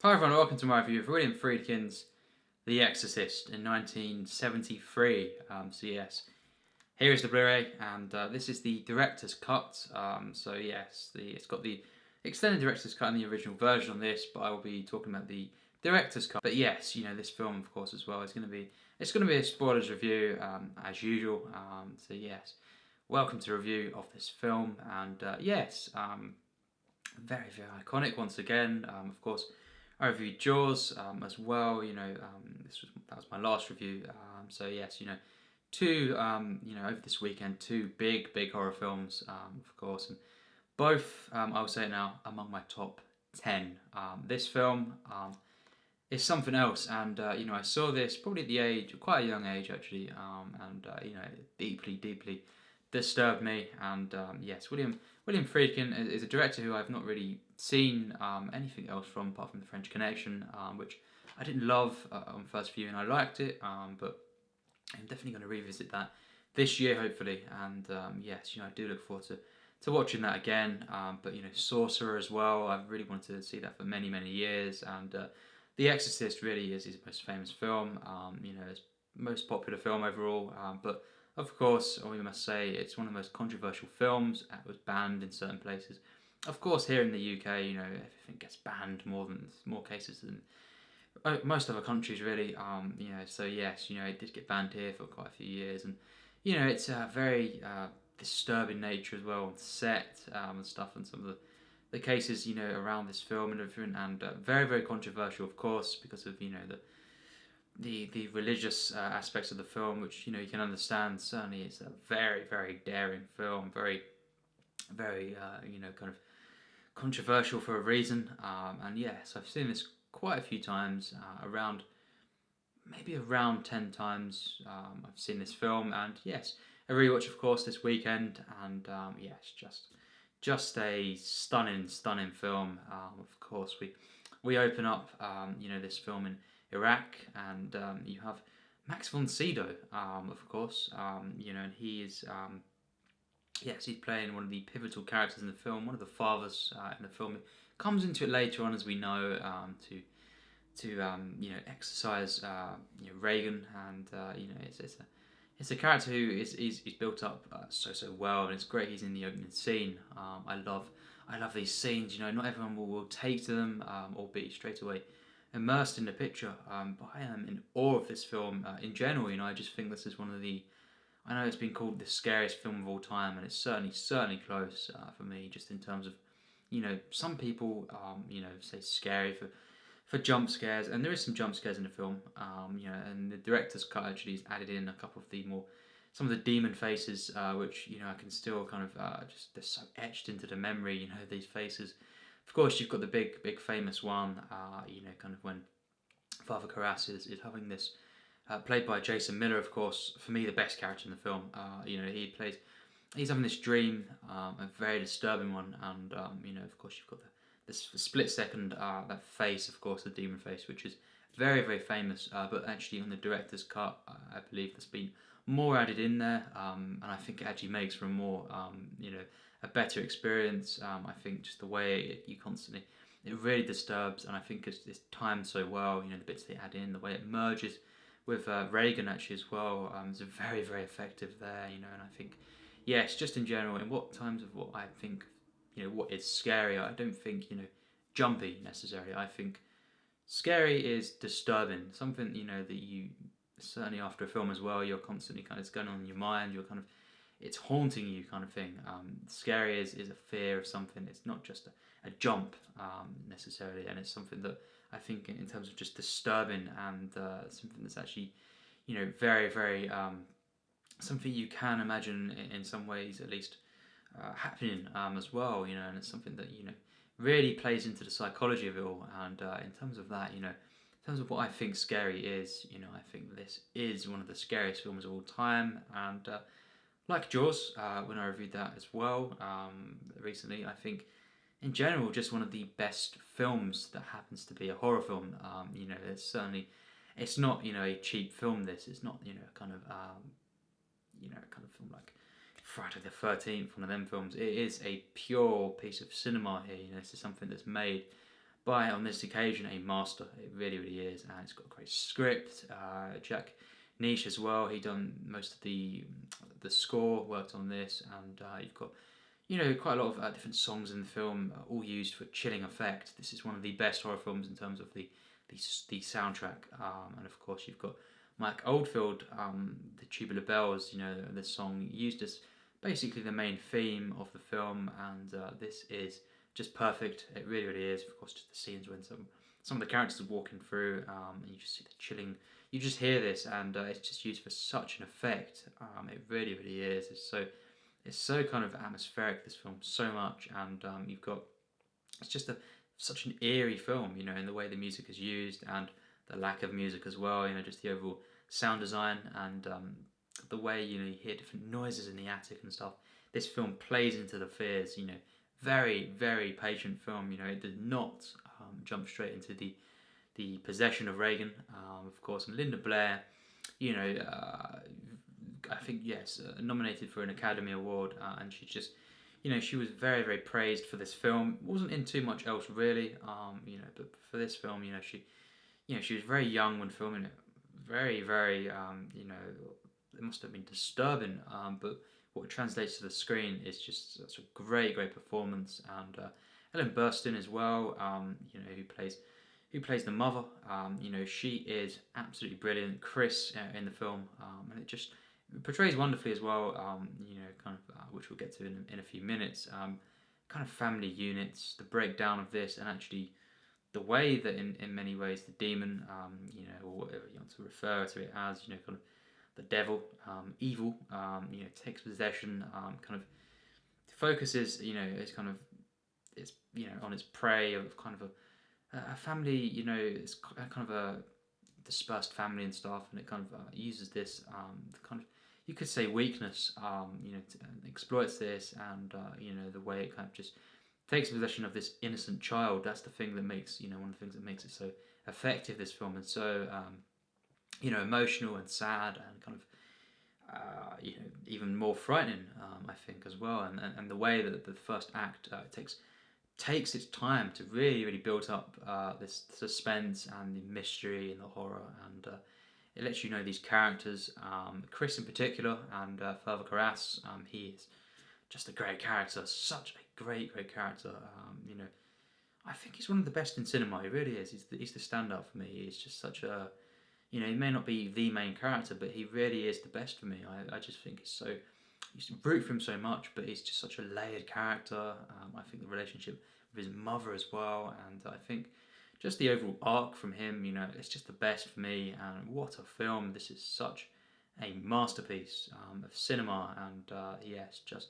Hi everyone, welcome to my review of William Friedkin's The Exorcist in 1973. Here is the Blu-ray, and this is the director's cut. It's got the extended director's cut and the original version on this, but I will be talking about the director's cut. But yes, this film, of course, as well is going to be a spoilers review as usual. Welcome to a review of this film, and very very iconic once again. Of course. I reviewed Jaws as well. That was my last review. Two over this weekend, two big horror films, of course, and both I will say it now among my top 10. This film is something else, and I saw this probably at the age, quite a young age actually, it deeply disturbed me. And William Friedkin is a director who I've not really seen anything else from apart from The French Connection, which I didn't love on first view, and I liked it, but I'm definitely going to revisit that this year hopefully. And I do look forward to watching that again. But Sorcerer as well, I've really wanted to see that for many years. And The Exorcist really is his most famous film, his most popular film overall, but of course, we must say it's one of the most controversial films. It was banned in certain places. Of course, here in the UK, everything gets banned more cases than most other countries, really. It did get banned here for quite a few years, and it's a very disturbing nature as well on set and stuff, and some of the cases around this film and everything, and very controversial, of course, because of the religious aspects of the film, which you can understand. Certainly, it's a very daring film, very kind of controversial for a reason. And yes, I've seen this quite a few times, maybe around 10 times. I've seen this film, and yes, a rewatch of course this weekend, and yes, just a stunning film. Of course, we open up this film in Iraq, and you have Max von Sydow, of course, and he is, he's playing one of the pivotal characters in the film, one of the fathers in the film. It comes into it later on, as we know, to exercise Reagan, and it's a character who is built up so well, and it's great. He's in the opening scene. I love these scenes. Not everyone will take to them or be straight away immersed in the picture, but I am in awe of this film in general. I just think this is one of the, I know it's been called the scariest film of all time, and it's certainly close for me, just in terms of some people say scary for jump scares, and there is some jump scares in the film, and the director's cut actually has added in a couple of some of the demon faces, which I can still kind of just, they're so etched into the memory. These faces. Of course, you've got the big famous one, kind of when Father Karras is having this, played by Jason Miller, of course, for me the best character in the film. He's having this dream, a very disturbing one, and of course you've got this split second, that face, of course, the demon face, which is very famous, but actually on the director's cut, I believe there's been more added in there, and I think it actually makes for a more, a better experience. I think just the way it really disturbs, and I think it's timed so well. The bits they add in, the way it merges with Reagan actually as well, is very effective there. And I think yes, just in general, in what times of what I think, what is scary. I don't think jumpy necessarily. I think scary is disturbing, something that you certainly after a film as well, you're constantly kind of, it's going on in your mind. You're kind of, it's haunting you, kind of thing. Scary is a fear of something. It's not just a jump necessarily, and it's something that I think in terms of just disturbing, and something that's actually very something you can imagine in some ways at least happening as well. And it's something that really plays into the psychology of it all. And in terms of that, in terms of what I think scary is, I think this is one of the scariest films of all time. And like Jaws, when I reviewed that as well recently, I think in general just one of the best films that happens to be a horror film. It's not a cheap film. It's not kind of kind of film like Friday the 13th, one of them films. It is a pure piece of cinema here. This is something that's made by, on this occasion, a master. It really, really is, and it's got a great script. Jack Niche as well. He done most of the score, worked on this, and you've got quite a lot of different songs in the film, all used for chilling effect. This is one of the best horror films in terms of the soundtrack, and of course you've got Mike Oldfield, the Tubular Bells. The song used as basically the main theme of the film, and this is just perfect. It really, really is. Of course, just the scenes when some of the characters are walking through, and you just see the chilling. You just hear this, and it's just used for such an effect. It really, really is. It's so kind of atmospheric, this film, so much, and you've got, it's just such an eerie film, in the way the music is used and the lack of music as well. Just the overall sound design, and the way you hear different noises in the attic and stuff. This film plays into the fears. Very, very patient film. It did not jump straight into the possession of Reagan, of course, and Linda Blair. I think, yes, nominated for an Academy Award, and she just, she was very, very praised for this film. Wasn't in too much else really, but for this film, she was very young when filming it. Very, very, it must have been disturbing, but what translates to the screen is just such a great, great performance. And Ellen Burstyn as well, who plays the mother. She is absolutely brilliant. Chris in the film, and it just portrays wonderfully as well. Which we'll get to in a few minutes. Kind of family units, the breakdown of this, and actually the way that in many ways the demon, or whatever you want to refer to it as, kind of the devil, evil, takes possession, kind of focuses, it's kind of, it's on its prey of kind of a family, it's kind of a dispersed family and stuff, and it kind of uses this kind of, you could say, weakness, exploits this, and the way it kind of just takes possession of this innocent child. That's the thing that makes, one of the things that makes it so effective, this film, and so emotional and sad, and kind of even more frightening, I think, as well. And the way that the first act takes its time to really, really build up this suspense and the mystery and the horror, and it lets you know these characters, Chris in particular, and Father Karras. He is just a great character, such a great, great character. I think he's one of the best in cinema. He really is. He's the standout for me. He's just such a, he may not be the main character, but he really is the best for me. I just think he's so, you used to root for him so much, but he's just such a layered character. I think the relationship with his mother as well, and I think just the overall arc from him, it's just the best for me. And what a film! This is such a masterpiece of cinema, and yes, just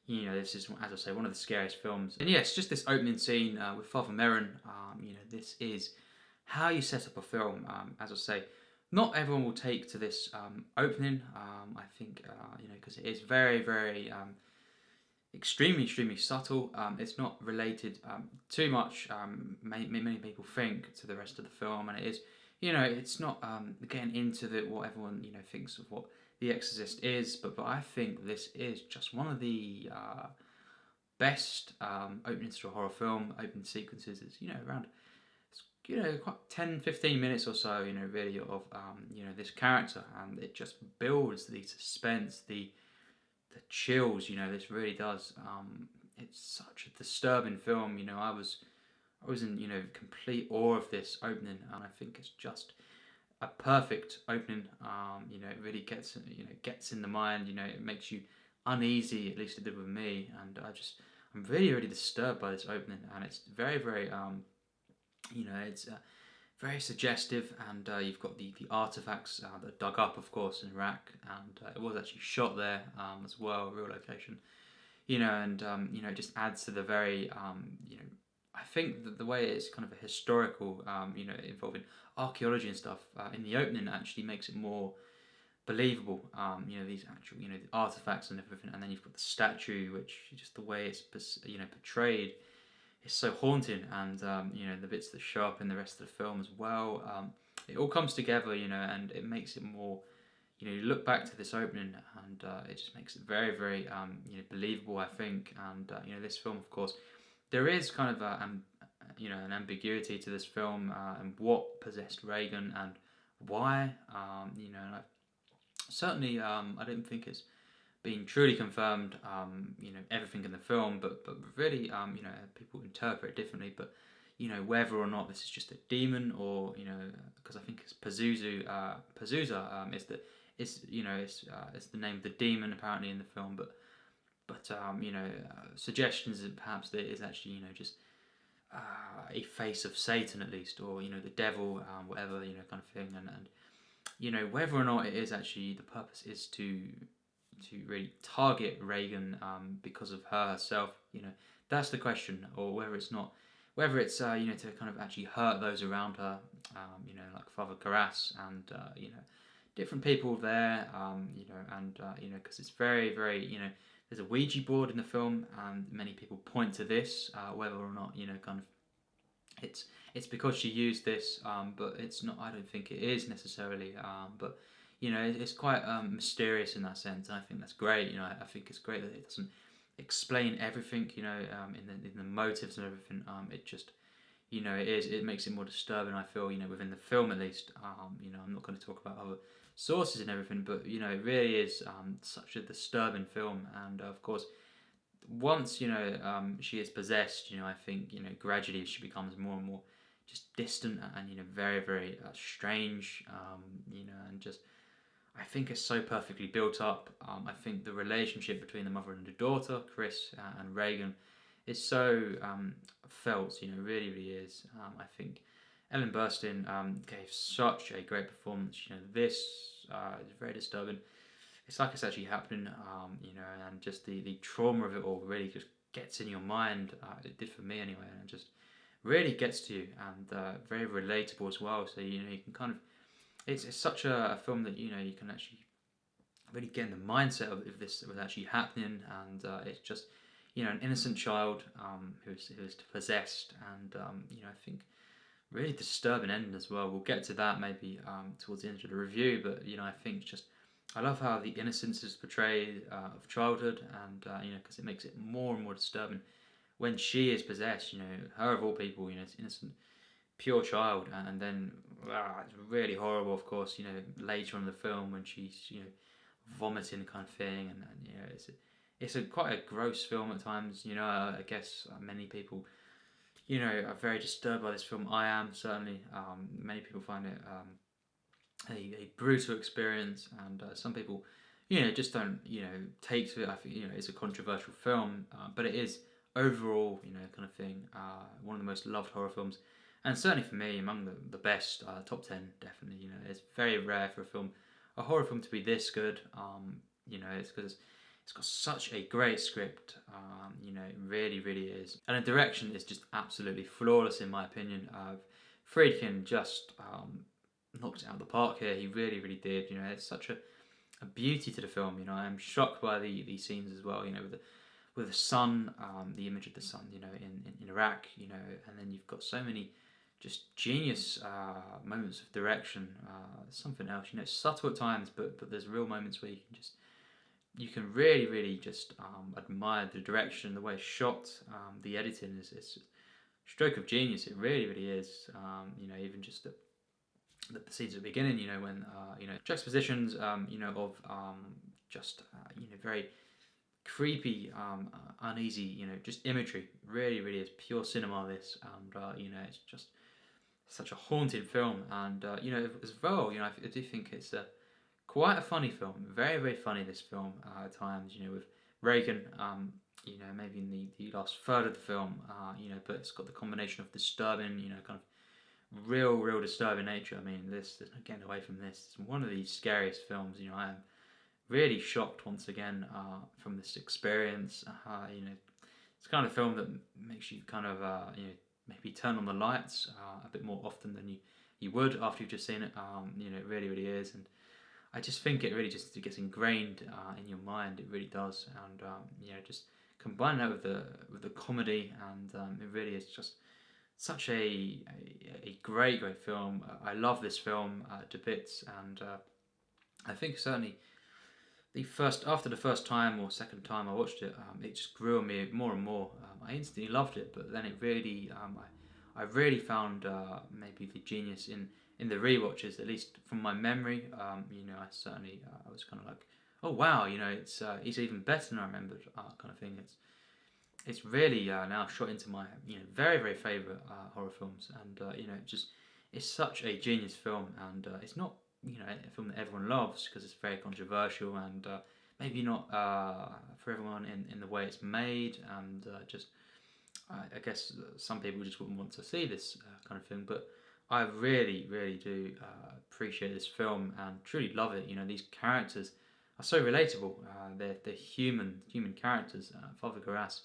this is, as I say, one of the scariest films. And yes, just this opening scene with Father Merrin. This is how you set up a film. As I say, not everyone will take to this opening. I think because it is very, very extremely, extremely subtle. It's not related too much. Many people think to the rest of the film, and it is. It's not getting into what everyone thinks of what The Exorcist is, but I think this is just one of the best openings to a horror film. Opening sequences is around quite 10-15 minutes or so, really of this character, and it just builds the suspense, the chills. This really does. It's such a disturbing film. I was in complete awe of this opening, and I think it's just a perfect opening. It really gets in the mind. It makes you uneasy, at least it did with me, and I'm really, really disturbed by this opening, and it's very, very it's very suggestive, and you've got the artifacts that are dug up, of course, in Iraq, and it was actually shot there as well, real location, and it just adds to the very I think that the way it's kind of a historical, involving archaeology and stuff in the opening actually makes it more believable. These actual, the artifacts and everything, and then you've got the statue, which just the way it's portrayed is so haunting, and the bits that show up in the rest of the film as well. It all comes together, and it makes it more. You look back to this opening, and it just makes it very, very believable, I think. And this film, of course, there is kind of an ambiguity to this film, and what possessed Reagan and why. And certainly, I don't think it's been truly confirmed. Everything in the film, but really, people interpret it differently. But whether or not this is just a demon, or because I think it's Pazuzu is it's the name of the demon apparently in the film, but suggestions that perhaps there is actually just a face of Satan at least, or the devil, whatever kind of thing, and whether or not it is actually the purpose is to really target Reagan because of her herself, that's the question, or whether it's not, whether it's to kind of actually hurt those around her, like Father Karras and different people there, because it's very, very, there's a Ouija board in the film, and many people point to this, whether or not, kind of, it's because she used this, but it's not, I don't think it is necessarily, but, it's quite mysterious in that sense, and I think that's great, I think it's great that it doesn't explain everything, in the motives and everything, it just, it makes it more disturbing, I feel, within the film at least, I'm not going to talk about other sources and everything, but it really is such a disturbing film, and of course once she is possessed, I think gradually she becomes more and more just distant and very, very strange, and just I think it's so perfectly built up. I think the relationship between the mother and the daughter, Chris and Reagan, is so felt, really, really is. I think Ellen Burstyn gave such a great performance. This is very disturbing. It's like it's actually happening, and just the trauma of it all really just gets in your mind. It did for me anyway, and just really gets to you, and very relatable as well. So you can kind of, it's such a film that you can actually really get in the mindset of if this was actually happening, and it's just an innocent child who's possessed, and I think really disturbing ending as well. We'll get to that maybe towards the end of the review, but I think just I love how the innocence is portrayed of childhood, and because it makes it more and more disturbing when she is possessed. Her of all people, it's innocent, pure child, and then it's really horrible, of course. Later on in the film when she's vomiting kind of thing, and it's a quite a gross film at times. I guess many people are very disturbed by this film. I am certainly. Many people find it a brutal experience, and some people just don't take to it. I think it's a controversial film, but it is overall kind of thing one of the most loved horror films, and certainly for me among the best, top 10 definitely. It's very rare for a horror film to be this good. It's because it's got such a great script, it really, really is, and the direction is just absolutely flawless in my opinion. Friedkin just knocked it out of the park here. He really, really did. It's such a beauty to the film. I am shocked by the scenes as well. With the sun, the image of the sun. In Iraq. And then you've got so many just genius moments of direction. Something else. It's subtle at times, but there's real moments where you can really, really just admire the direction, the way it's shot, the editing is a stroke of genius. It really, really is. Even just the scenes at the beginning, when juxtapositions, of just very creepy, uneasy, just imagery. Really, really is pure cinema. This, and it's just such a haunting film, and as well, I do think it's quite a funny film. Very, very funny, this film at times. With Reagan, maybe in the last third of the film, but it's got the combination of disturbing, kind of real disturbing nature. I mean, there's no getting away from this. It's one of the scariest films. I am really shocked once again from this experience. It's the kind of film that makes you kind of maybe turn on the lights a bit more often than you would after you've just seen it. It really, really is, and I just think it really just gets ingrained in your mind. It really does, and just combine that with the comedy, and it really is just such a great film. I love this film to bits, and I think certainly after the first time or second time I watched it, it just grew on me more and more. I instantly loved it, but then it really I really found maybe the genius in the rewatches, at least from my memory. I certainly I was kind of like, oh wow, it's even better than I remembered, kind of thing. It's really now shot into my very very favorite horror films, and just it's such a genius film, and it's not a film that everyone loves because it's very controversial and maybe not for everyone in the way it's made, and just I guess some people just wouldn't want to see this kind of thing, but I really really do appreciate this film and truly love it. These characters are so relatable. They're human characters. Father Garas,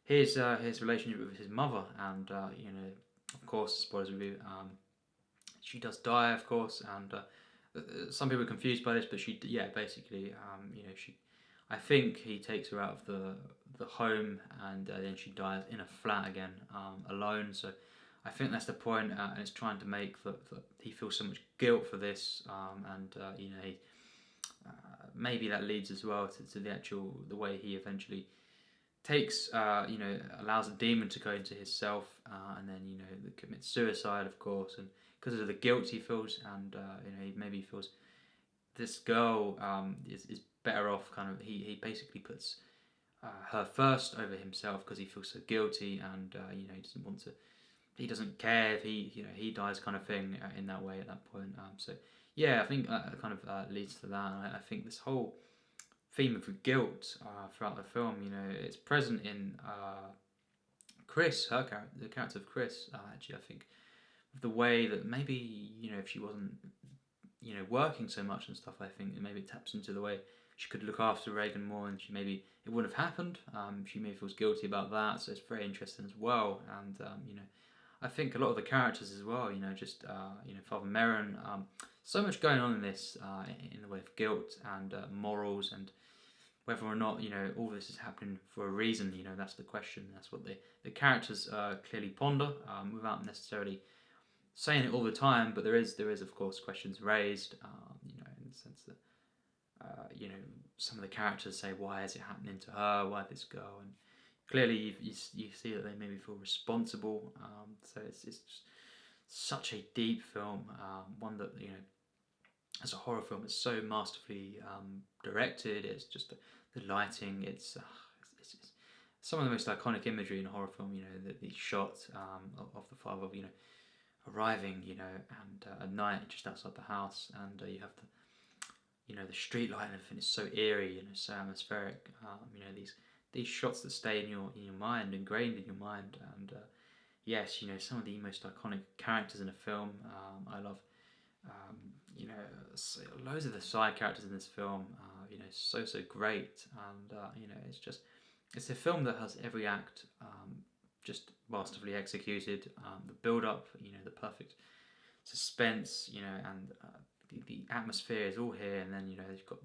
his relationship with his mother, and of course, spoilers review. She does die, of course, and some people are confused by this, but basically, she. I think he takes her out of the home, and then she dies in a flat again, alone. So I think that's the point, and it's trying to make that he feels so much guilt for this, and he, maybe that leads as well to the way he eventually takes allows a demon to go into his self, and then commits suicide, of course, and because of the guilt he feels, and he maybe feels this girl is better off. Kind of, he basically puts her first over himself because he feels so guilty, and he doesn't care if he dies, kind of thing, in that way at that point. So yeah, I think that kind of leads to that. And I think this whole theme of guilt throughout the film, it's present in Chris, the character of Chris. Actually, I think the way that maybe if she wasn't working so much and stuff, I think maybe it taps into the way she could look after Reagan more, and it wouldn't have happened. She maybe feels guilty about that, so it's very interesting as well. And I think a lot of the characters as well, just Father Merrin, so much going on in this in the way of guilt and morals, and whether or not all this is happening for a reason. That's the question. That's what the characters clearly ponder, without necessarily saying it all the time. But there is of course questions raised, in the sense that some of the characters say, why is it happening to her, why this girl, and clearly you see that they maybe feel responsible. So it's just such a deep film, one that as a horror film, it's so masterfully directed. It's just the lighting. It's some of the most iconic imagery in a horror film. The shot of the father, arriving, and at night just outside the house, and you have the street light and everything is so eerie, so atmospheric. These shots that stay in your mind, ingrained in your mind, and yes, some of the most iconic characters in a film. I love. Loads of the side characters in this film, so great, and it's a film that has every act just masterfully executed. The build up, the perfect suspense, and the atmosphere is all here, and then you've got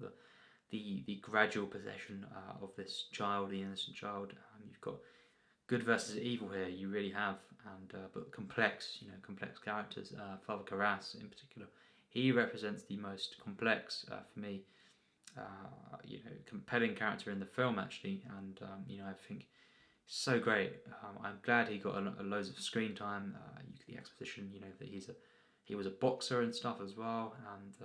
the gradual possession of this child, the innocent child. You've got good versus evil here. You really have, and but complex characters. Father Karras in particular, he represents the most complex for me. Compelling character in the film, actually, and I think so great. I'm glad he got a loads of screen time. The exposition, that he was a boxer and stuff as well, and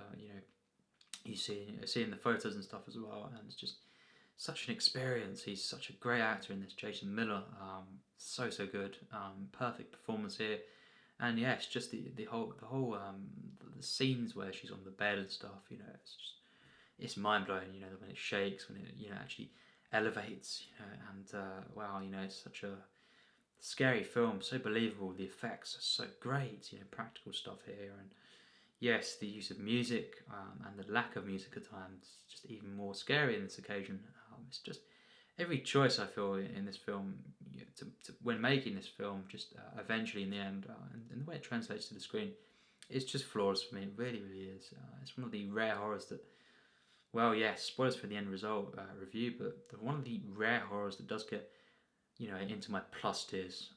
you see in the photos and stuff as well, and it's just such an experience. He's such a great actor in this, Jason Miller. So good. Perfect performance here, and yeah, it's just the whole the scenes where she's on the bed and stuff. It's mind blowing. When it shakes, when it actually elevates. And wow, it's such a scary film. So believable. The effects are so great. Practical stuff here, and yes, the use of music and the lack of music at times is just even more scary in this occasion. It's just every choice I feel in this film, when making this film, just eventually in the end, and the way it translates to the screen, it's just flawless for me. It really, really is. It's one of the rare horrors that, well, yes, spoilers for the end result review, but one of the rare horrors that does get, into my plus tiers.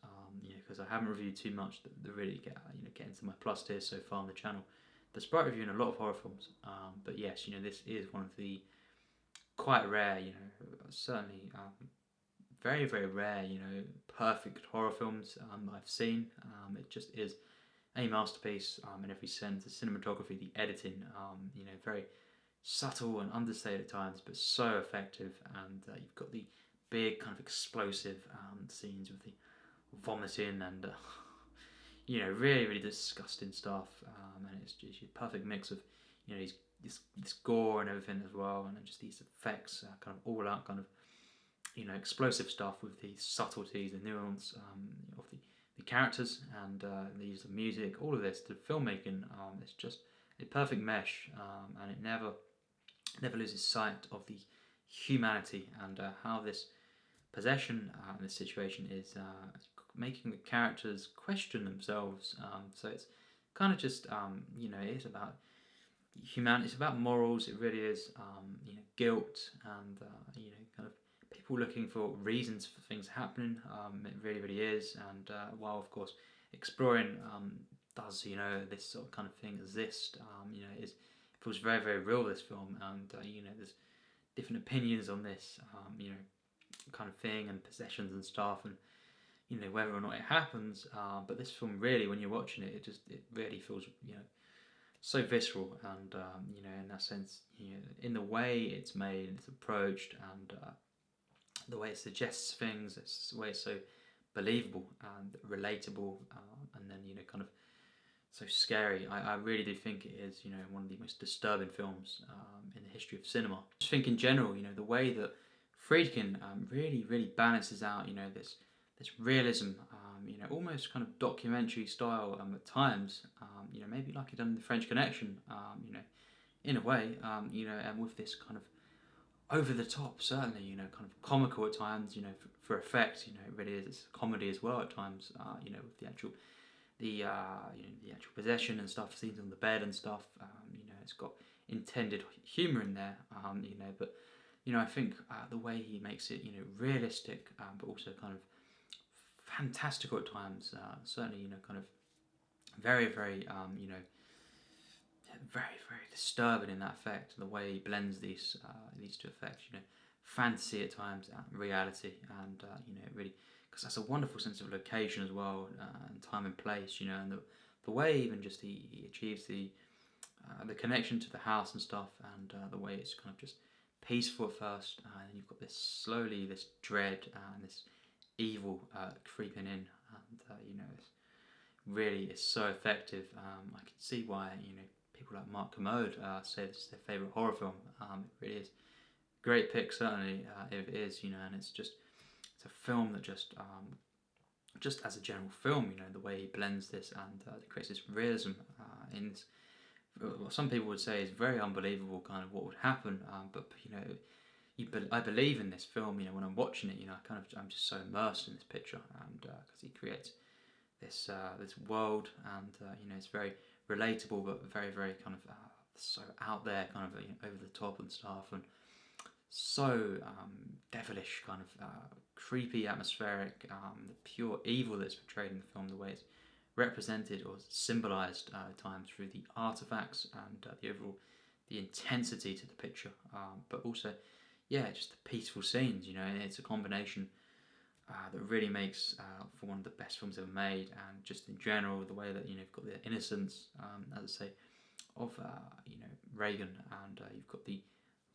Because I haven't reviewed too much that really get into my plus tiers so far on the channel, despite reviewing a lot of horror films. But yes, this is one of the quite rare, certainly very, very rare, perfect horror films I've seen. It just is a masterpiece in every sense. The cinematography, the editing, very subtle and understated at times, but so effective. And you've got the big kind of explosive scenes with the vomiting and really, really disgusting stuff. And it's just a perfect mix of this gore and everything as well, and then just these effects, kind of all out kind of explosive stuff with the subtleties, the nuance of the characters, and the use of music. All of this, the filmmaking, it's just a perfect mesh, and it never loses sight of the humanity and how this possession in this situation is making the characters question themselves. So it's kind of just it is about humanity. It's about morals. It really is. Guilt and kind of people looking for reasons for things happening. It really, really is. And while of course exploring does this sort of kind of thing exist? It feels very, very real, this film, and there's different opinions on this kind of thing, and possessions and stuff, and whether or not it happens. But this film really, when you're watching it, it really feels so visceral, and in that sense, in the way it's made, it's approached, and the way it suggests things, it's the way it's so believable and relatable, and then kind of so scary. I really do think it is one of the most disturbing films in the history of cinema. I just think in general, the way that Friedkin really, really balances out this realism, almost kind of documentary style at times, maybe like he done in The French Connection, in a way, and with this kind of over the top, certainly, kind of comical at times, for effect, it really is. It's a comedy as well at times, with the actual possession and stuff, scenes on the bed and stuff. It's got intended humour in there, but I think the way he makes it, realistic, but also kind of fantastical at times. Certainly, kind of very, very, very, very disturbing in that effect. The way he blends these two effects, fantasy at times and reality, and really, because that's a wonderful sense of location as well, and time and place, and the way even just he achieves the connection to the house and stuff, and the way it's kind of just peaceful at first, and then you've got this dread and this evil creeping in, and it's so effective. I can see why people like Mark Commode say this is their favourite horror film. It really is a great pick, certainly, if it is, and it's a film that just as a general film, the way he blends this and creates this realism in this, what some people would say is very unbelievable kind of what would happen, but I believe in this film. When I'm watching it, I'm just so immersed in this picture, and because he creates this world, and it's very relatable, but very, very kind of so out there, kind of over the top and stuff, and so devilish, kind of creepy, atmospheric. The pure evil that's portrayed in the film, the way it's represented or symbolised at times through the artifacts and the overall intensity to the picture, but also just the peaceful scenes. It's a combination that really makes for one of the best films ever made, and just in general the way that you've got the innocence, as I say, of Reagan, and you've got the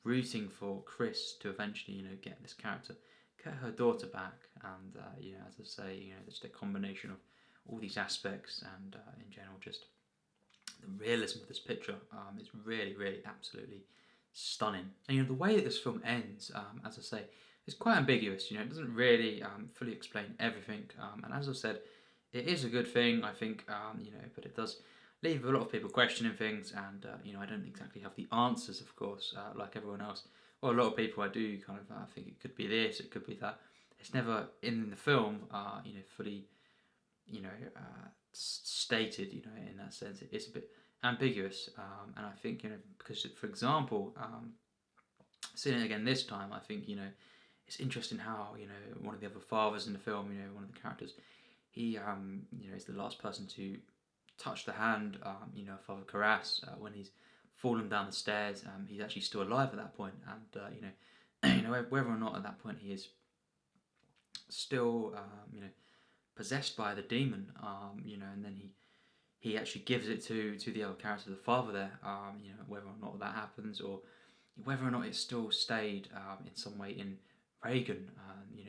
rooting for Chris to eventually get this character, get her daughter back, and as I say, just a combination of all these aspects, and in general just the realism of this picture is really, really absolutely stunning. And the way that this film ends, as I say, is quite ambiguous. It doesn't really fully explain everything, and as I said, it is a good thing, I think, but it does leave a lot of people questioning things, and I don't exactly have the answers, of course, like everyone else. Well, a lot of people, I do kind of think it could be this, it could be that. It's never in the film, fully, stated, in that sense. It's a bit ambiguous, and I think, because, for example, seeing it again this time, I think, it's interesting how, one of the other fathers in the film, one of the characters, he, is the last person to touch the hand, Father Karras, when he's fallen down the stairs. He's actually still alive at that point, and, whether or not at that point he is still, possessed by the demon, and then he actually gives it to the other character, the father there, whether or not that happens, or whether or not it still stayed in some way in Reagan,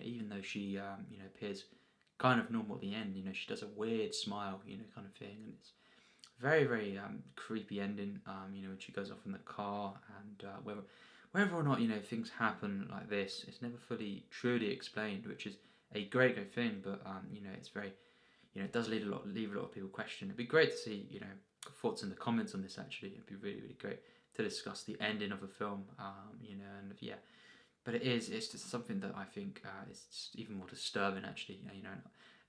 even though she, appears kind of normal at the end, she does a weird smile, kind of thing, and it's very, very creepy ending, when she goes off in the car, and whether or not, things happen like this, it's never fully, truly explained, which is a great thing, but, it's very, it does leave a lot of people questioning. It'd be great to see, thoughts in the comments on this, actually. It'd be really, really great to discuss the ending of the film, and yeah. But it's just something that I think is just even more disturbing, actually.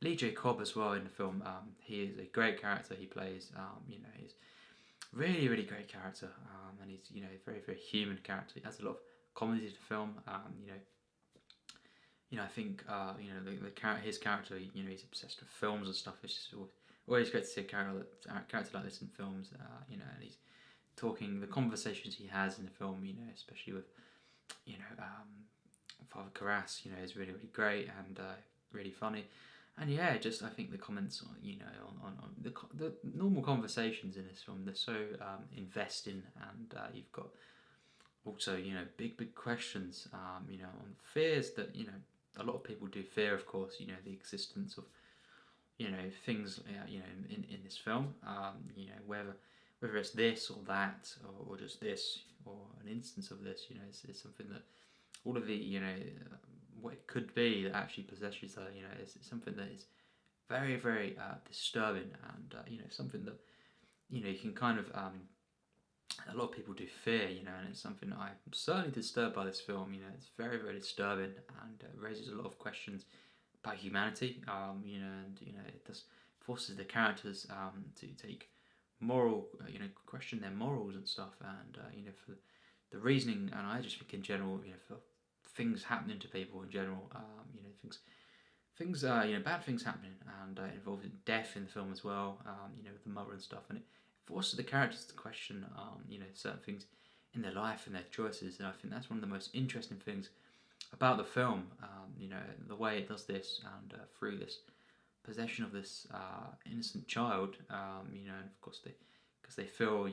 Lee J. Cobb as well in the film, he is a great character he plays, he's really, really great character, and he's, very, very human character. He adds a lot of comedy to the film, I think, his character, he's obsessed with films and stuff. It's just always great to see a character like this in films, and he's talking, the conversations he has in the film, especially with, Father Karras, is really, really great and really funny. And yeah, just I think the comments, on the normal conversations in this film, they're so investing, and you've got also, big questions, on fears that, a lot of people do fear, of course, the existence of, things, in this film, whether it's this or that, or just this, or an instance of this, it's something that all of the, what it could be that actually possesses her, is something that is very, very disturbing, and, something that, you can kind of, a lot of people do fear, and it's something that I'm certainly disturbed by this film, it's very, very disturbing, and raises a lot of questions about humanity, and, it does forces the characters to take moral, question their morals and stuff, and, for the reasoning, and I just think in general, for things happening to people in general, bad things happening, and involving death in the film as well, with the mother and stuff, and it forces the characters to question, certain things in their life and their choices, and I think that's one of the most interesting things about the film, the way it does this, and through this possession of this innocent child, and of course because they feel,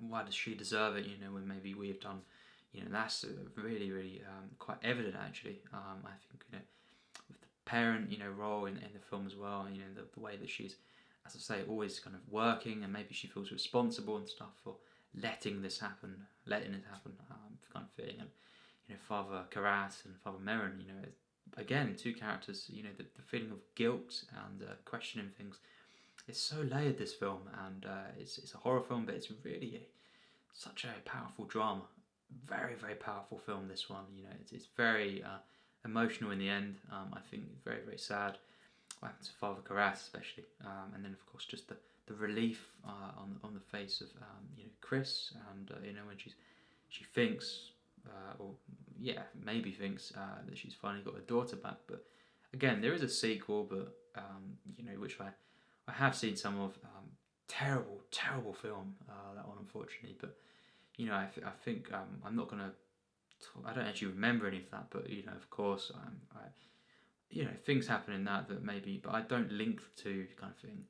why does she deserve it, when maybe we have done, that's really, really quite evident, actually. I think, with the parent, role in the film as well, the way that she's, as I say, always kind of working, and maybe she feels responsible and stuff for letting it happen, kind of thing, and Father Karras and Father Merrin, again, two characters, the feeling of guilt and questioning things. It's so layered, this film, and it's a horror film, but it's really such a powerful drama. Very, very powerful film, this one. It's very emotional in the end. I think very, very sad what happened to Father Karras, especially, and then of course just the relief on the face of Chris, and when she thinks, or yeah, maybe thinks that she's finally got her daughter back. But again, there is a sequel, but which I have seen some of. Terrible film, that one, unfortunately. But I think I'm not gonna. I don't actually remember any of that, but of course, things happen in that maybe, but I don't link the two, kind of thing.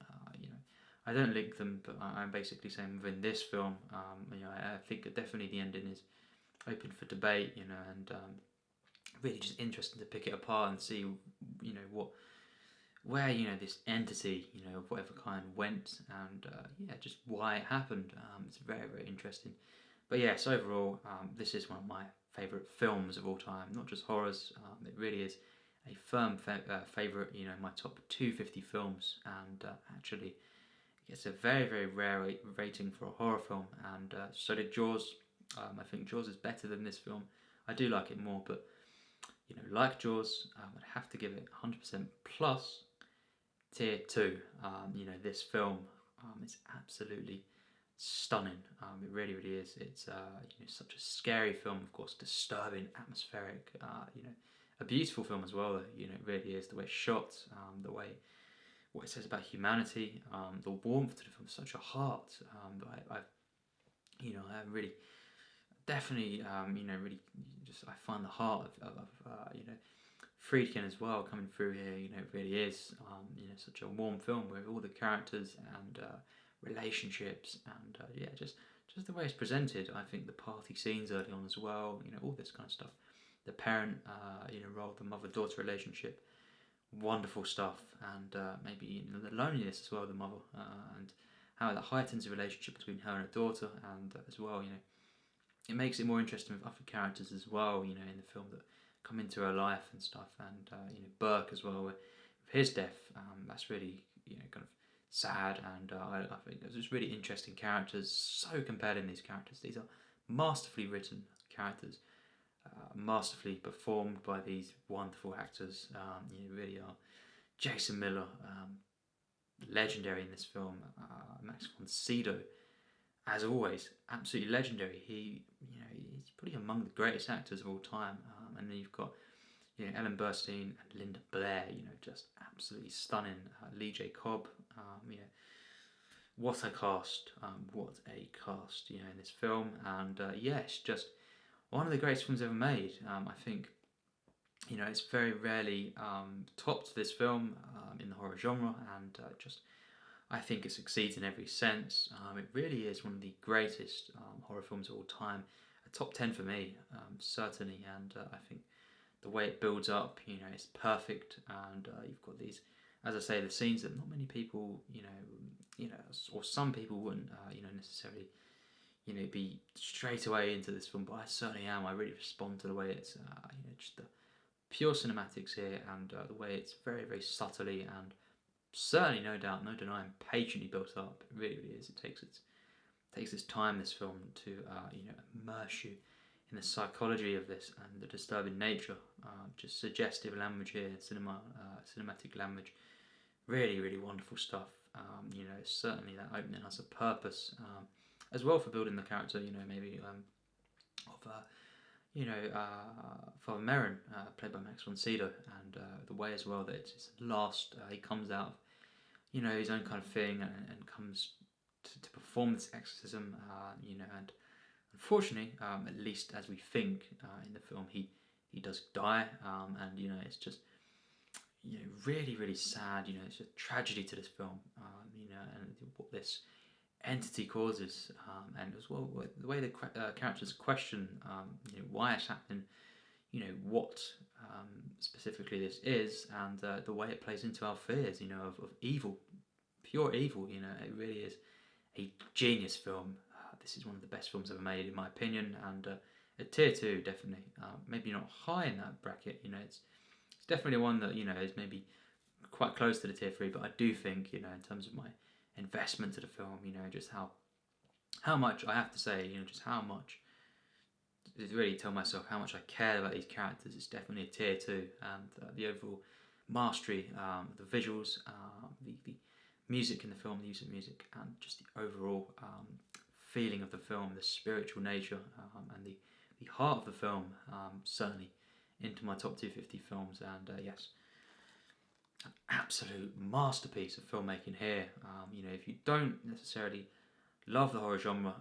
I don't link them, but I'm basically saying within this film, I think that definitely the ending is open for debate, and really just interesting to pick it apart and see, where this entity, of whatever kind went, and just why it happened. It's very, very interesting. But yes, overall, this is one of my favourite films of all time. Not just horrors. It really is a firm favourite. My top 250 films, and actually, it's a very, very rare rating for a horror film. And so did Jaws. I think Jaws is better than this film. I do like it more, but like Jaws, I'd have to give it 100% plus tier 2. This film is absolutely stunning. It really, really is. It's such a scary film, of course, disturbing, atmospheric. A beautiful film as well. It really is. The way it's shot, the way what it says about humanity, the warmth to the film, such a heart. I really, definitely, really just I find the heart of Friedkin as well coming through here. It really is such a warm film with all the characters and relationships and yeah, just the way it's presented. I think the party scenes early on as well. All this kind of stuff. The parent role, the mother-daughter relationship, wonderful stuff, and maybe the loneliness as well, the mother, and how that heightens the relationship between her and her daughter, and as well, it makes it more interesting with other characters as well, in the film that come into her life and stuff, and Burke as well, with his death, that's really kind of sad, and I think there's just really interesting characters, so compelling these characters. These are masterfully written characters, masterfully performed by these wonderful actors. Really are. Jason Miller, legendary in this film. Max von Sydow, as always, absolutely legendary. He's probably among the greatest actors of all time. And then you've got Ellen Burstyn and Linda Blair. Just absolutely stunning. Lee J. Cobb. What a cast! What a cast! In this film, and yes, just one of the greatest films ever made. I think, it's very rarely topped, this film, in the horror genre, and I think it succeeds in every sense. It really is one of the greatest horror films of all time. A top 10 for me, certainly, and I think the way it builds up, it's perfect, and you've got these, as I say, the scenes that not many people, or some people wouldn't, necessarily be straight away into this film, but I certainly am. I really respond to the way it's, just the pure cinematics here, and the way it's very, very subtly and certainly, no doubt, no denying, patiently built up. It really, really is. It takes its time, this film, to immerse you in the psychology of this and the disturbing nature. Just suggestive language here, cinematic language. Really, really wonderful stuff. Certainly that opening has a purpose. As well for building the character, maybe of Father Merrin, played by Max von Sydow, and the way as well that it's his last, he comes out of, his own kind of thing, and comes to perform this exorcism, and unfortunately, at least as we think in the film, he does die, and it's just, really, really sad. It's a tragedy to this film, and what this entity causes, and as well the way the characters question, why it's happening, what specifically this is, and the way it plays into our fears, of evil, pure evil. It really is a genius film. This is one of the best films ever made, in my opinion, and a tier 2, definitely. Maybe not high in that bracket. It's definitely one that is maybe quite close to the tier 3, but I do think in terms of my investment to the film, just how much I have to say, just how much to really tell myself how much I care about these characters. It's definitely a tier 2, and the overall mastery, the visuals, the music in the film, the use of music, and just the overall feeling of the film, the spiritual nature, and the heart of the film, certainly into my top 250 films, and yes, an absolute masterpiece of filmmaking here. If you don't necessarily love the horror genre,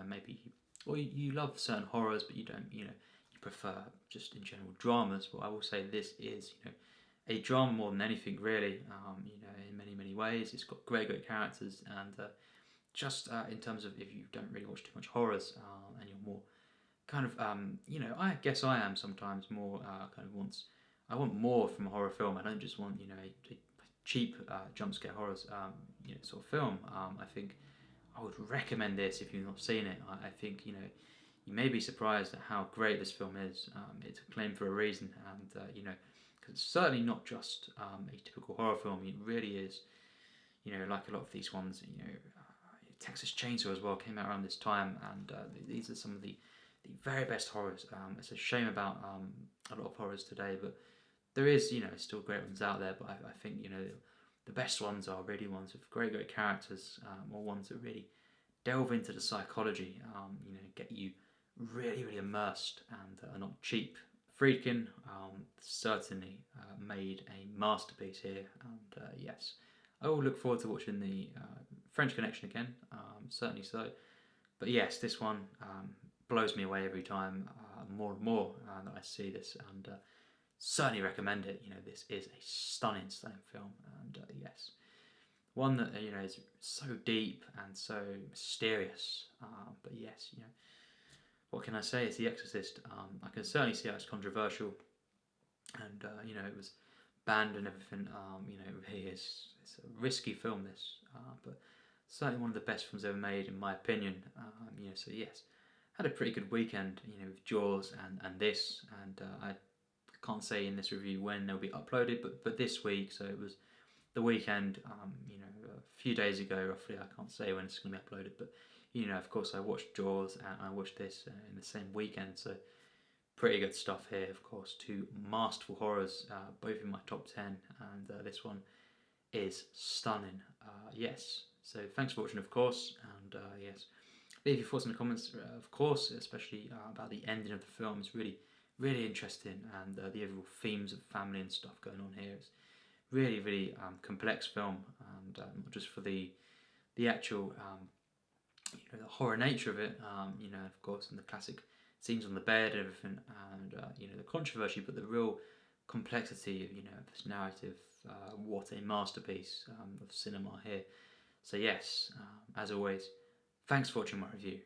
maybe, or you love certain horrors, but you don't, you prefer just in general dramas. Well, I will say this is, a drama more than anything, really. In many, many ways, it's got great characters, and just in terms of if you don't really watch too much horrors, and you're more kind of, I guess I am sometimes more kind of I want more from a horror film. I don't just want, a cheap jump scare horrors, sort of film. I think I would recommend this if you've not seen it. I think, you may be surprised at how great this film is. It's acclaimed for a reason, and, because it's certainly not just a typical horror film. It really is, like a lot of these ones, Texas Chainsaw as well came out around this time, and these are some of the very best horrors. It's a shame about a lot of horrors today, but there is, still great ones out there, but I think, the best ones are really ones with great characters, or ones that really delve into the psychology, get you really, really immersed, and are not cheap. Friedkin certainly made a masterpiece here, and yes, I will look forward to watching the French Connection again, certainly so. But yes, this one blows me away every time, more and more that I see this, and certainly recommend it. This is a stunning film, and yes, one that is so deep and so mysterious. But yes, what can I say? It's The Exorcist. I can certainly see how it's controversial, and it was banned and everything. It's a risky film. This, but certainly one of the best films ever made, in my opinion. So yes, had a pretty good weekend. With Jaws and this, and I can't say in this review when they'll be uploaded, but this week. So it was the weekend. A few days ago, roughly. I can't say when it's going to be uploaded, but of course, I watched Jaws and I watched this in the same weekend. So pretty good stuff here, of course. Two masterful horrors, both in my top 10, and this one is stunning. Yes. So thanks for watching, of course, and yes, leave your thoughts in the comments, of course, especially about the ending of the film. It's really, really interesting, and the overall themes of family and stuff going on here. It's really, really complex film, and not just for the actual the horror nature of it, of course, and the classic scenes on the bed and everything, and the controversy, but the real complexity of this narrative. What a masterpiece of cinema here. So yes, as always, thanks for watching my review.